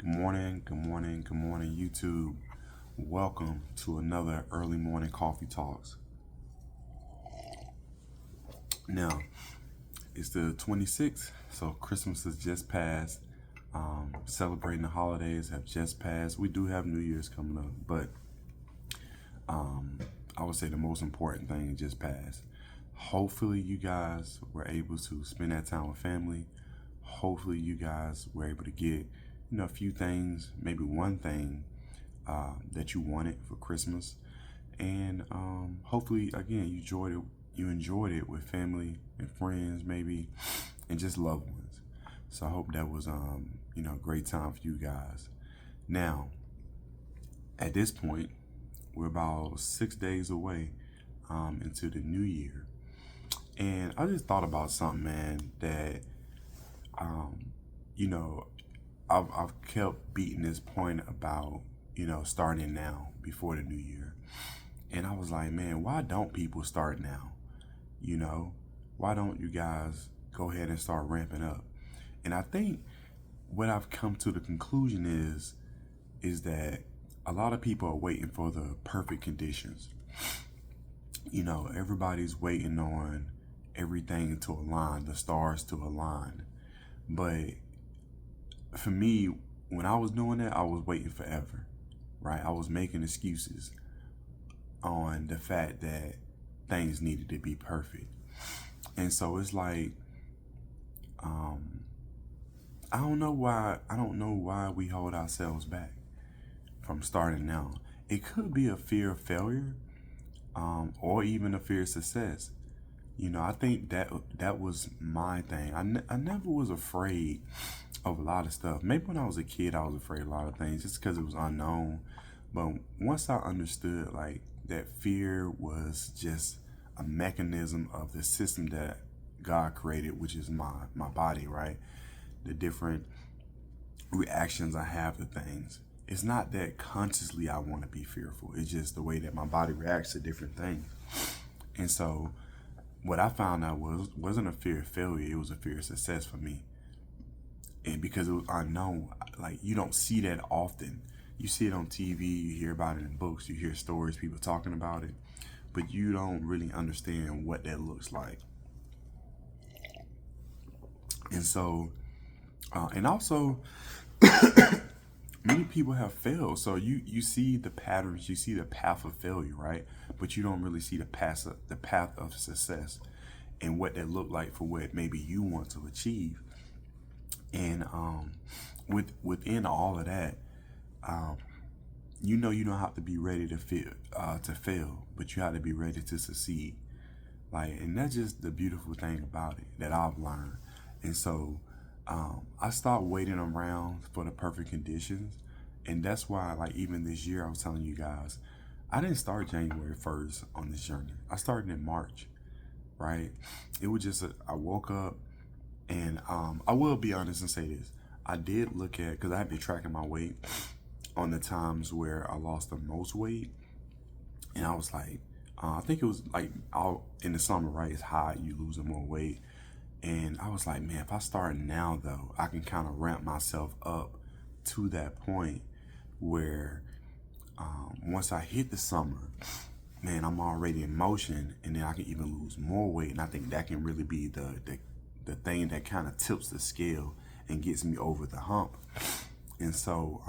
Good morning, YouTube. Welcome to another early morning coffee talks. Now, it's the 26th, so Christmas has just passed. Celebrating the holidays have just passed. We do have New Year's coming up, but I would say the most important thing just passed. Hopefully, you guys were able to spend that time with family. Hopefully, you guys were able to get, a few things, maybe one thing that you wanted for Christmas, and hopefully, again, you enjoyed it. You enjoyed it with family and friends, maybe, and just loved ones. So I hope that was, a great time for you guys. Now, at this point, we're about 6 days away into the new year, and I just thought about something, man, that you know, I've kept beating this point about, starting now before the new year. And I was like, man, why don't people start now? Why don't you guys go ahead and start ramping up? And I think what I've come to the conclusion is that a lot of people are waiting for the perfect conditions. Everybody's waiting on everything to align, the stars to align. But for me, when I was doing that, I was waiting forever, right? I was making excuses on the fact that things needed to be perfect. And so it's like, I don't know why we hold ourselves back from starting now. It could be a fear of failure, or even a fear of success. I think that was my thing. I never was afraid of a lot of stuff. Maybe when I was a kid, I was afraid of a lot of things just because it was unknown. But once I understood, like, that fear was just a mechanism of the system that God created, which is my body, right? The different reactions I have to things. It's not that consciously I want to be fearful. It's just the way that my body reacts to different things. And so what I found out wasn't a fear of failure. It was a fear of success for me. And because it was unknown, like, you don't see that often. You see it on TV, you hear about it in books, you hear stories, people talking about it, but you don't really understand what that looks like. And so, and also, many people have failed. So you see the patterns, you see the path of failure, right? But you don't really see the path of success and what that looked like for what maybe you want to achieve. And within all of that, you don't have to be ready to fail, but you have to be ready to succeed. Like, and that's just the beautiful thing about it that I've learned. And so I stopped waiting around for the perfect conditions, and that's why, like, even this year, I was telling you guys, I didn't start January 1st on this journey. I started in March, right? It was just I woke up. And I will be honest and say this. I did look at, because I have been tracking my weight on the times where I lost the most weight. And I was like, I think it was like in the summer, right? It's hot, you losing more weight. And I was like, man, if I start now, though, I can kind of ramp myself up to that point where once I hit the summer, man, I'm already in motion, and then I can even lose more weight. And I think that can really be the thing that kind of tips the scale and gets me over the hump. And so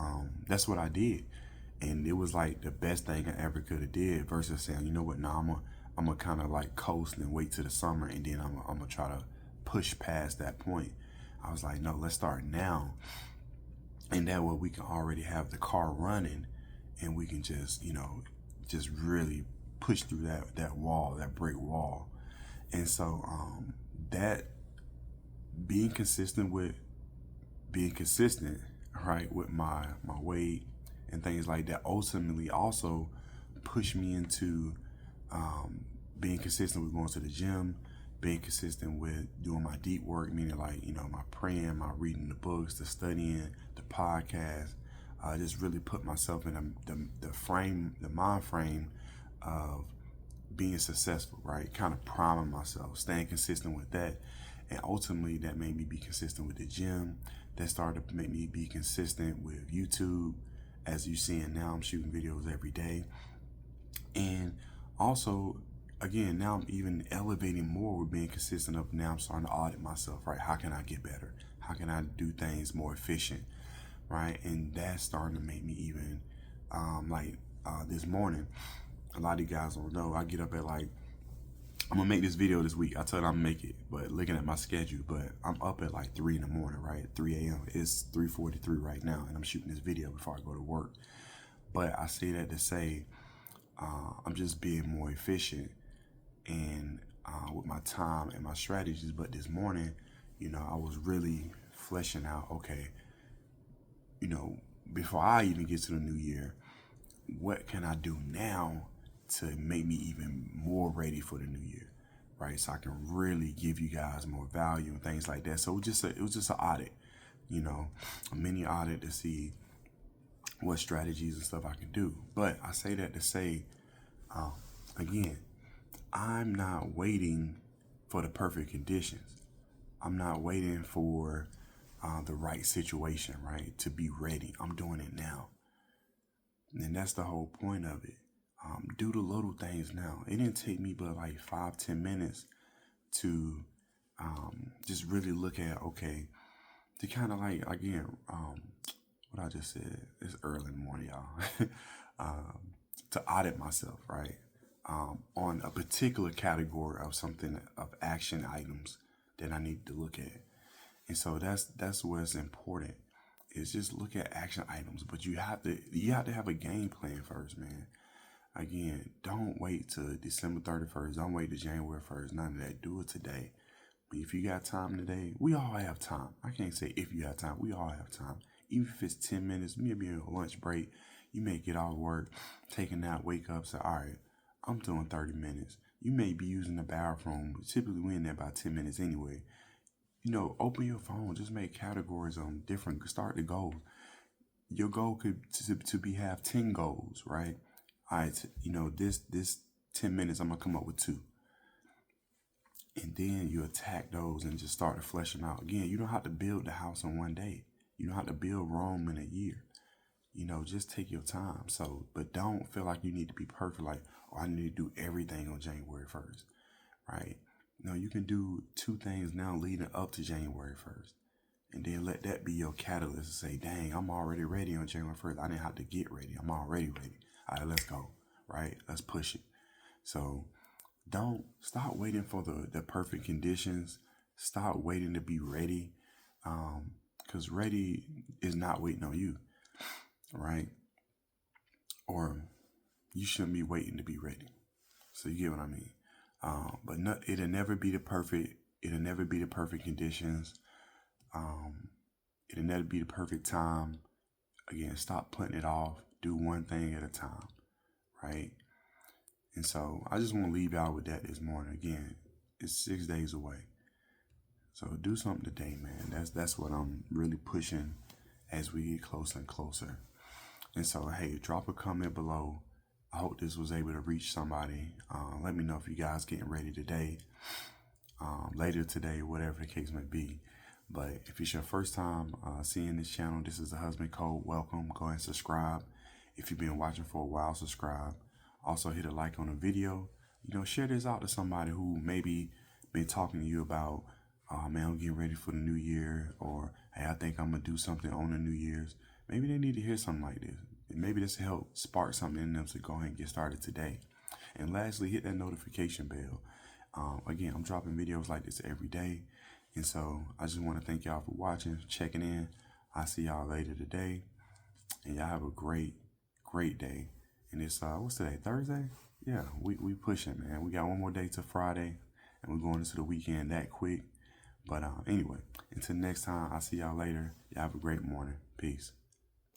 that's what I did. And it was like the best thing I ever could have did versus saying, you know what, now I'm gonna kind of like coast and wait till the summer, and then I'm gonna try to push past that point. I was like, no, let's start now. And that way we can already have the car running, and we can just really push through that wall, that brick wall. And so that being consistent, right, with my weight and things like that, ultimately also pushed me into being consistent with going to the gym, being consistent with doing my deep work, meaning, like, my praying, my reading the books, the studying, the podcast. Just really put myself in the mind frame of being successful, right? Kind of priming myself, staying consistent with that. And ultimately, that made me be consistent with the gym. That started to make me be consistent with YouTube. As you seeing now, I'm shooting videos every day. And also, again, now I'm even elevating more with being consistent of now I'm starting to audit myself, right? How can I get better? How can I do things more efficient, right? And that's starting to make me even, this morning, a lot of you guys don't know, I get up at like, I'm gonna make this video this week. I told I'm gonna make it, but looking at my schedule, but I'm up at like 3 in the morning, right? 3 a.m. It's 3:43 right now, and I'm shooting this video before I go to work. But I say that to say, I'm just being more efficient and with my time and my strategies. But this morning, I was really fleshing out, okay, before I even get to the new year, what can I do now to make me even more ready for the new year, right? So I can really give you guys more value and things like that. So it was just an audit, a mini audit to see what strategies and stuff I can do. But I say that to say, again, I'm not waiting for the perfect conditions. I'm not waiting for the right situation, right, to be ready. I'm doing it now. And that's the whole point of it. Do the little things now. It didn't take me but like 5-10 minutes to just really look at, okay, to kind of like, again, what I just said, it's early in the morning, y'all, to audit myself, right, on a particular category of something, of action items that I need to look at. And so that's what's important, is just look at action items, but you have to have a game plan first, man. Again, don't wait till December 31st. Don't wait till January 1st. None of that. Do it today. But if you got time today, we all have time. I can't say if you have time. We all have time. Even if it's 10 minutes, maybe a lunch break, you may get off work, take a nap, wake up, say, all right, I'm doing 30 minutes. You may be using the bathroom. Typically, we're in there about 10 minutes anyway. Open your phone. Just make categories on different. Start the goals. Your goal could to have 10 goals, right? All right, this 10 minutes, I'm gonna come up with 2. And then you attack those and just start to flesh them out. Again, you don't have to build the house in one day. You don't have to build Rome in a year. Just take your time. So, but don't feel like you need to be perfect. Like, oh, I need to do everything on January 1st, right? No, you can do 2 things now leading up to January 1st. And then let that be your catalyst to say, dang, I'm already ready on January 1st. I didn't have to get ready. I'm already ready. All right, let's go, right? Let's push it. So don't stop waiting for the perfect conditions. Stop waiting to be ready, because ready is not waiting on you, right? Or you shouldn't be waiting to be ready. So you get what I mean? But it'll never be the perfect. It'll never be the perfect conditions. It'll never be the perfect time. Again, stop putting it off. Do one thing at a time, right? And so I just want to leave y'all with that this morning. Again, it's 6 days away. So do something today, man. That's what I'm really pushing as we get closer and closer. And so, hey, drop a comment below. I hope this was able to reach somebody. Let me know if you guys getting ready today, later today, whatever the case may be. But if it's your first time seeing this channel, this is the Husband Code. Welcome. Go ahead and subscribe. If you've been watching for a while, subscribe. Also hit a like on the video. Share this out to somebody who maybe been talking to you about, oh man, I'm getting ready for the new year, or hey, I think I'm gonna do something on the New Year's. Maybe they need to hear something like this. And maybe this will help spark something in them to go ahead and get started today. And lastly, hit that notification bell. Again, I'm dropping videos like this every day. And so I just want to thank y'all for watching, checking in. I'll see y'all later today. And y'all have a great, great day. And it's, what's today, Thursday? Yeah, we pushing, man. We got one more day to Friday, and we're going into the weekend that quick. But anyway, until next time, I'll see y'all later. Y'all have a great morning. Peace.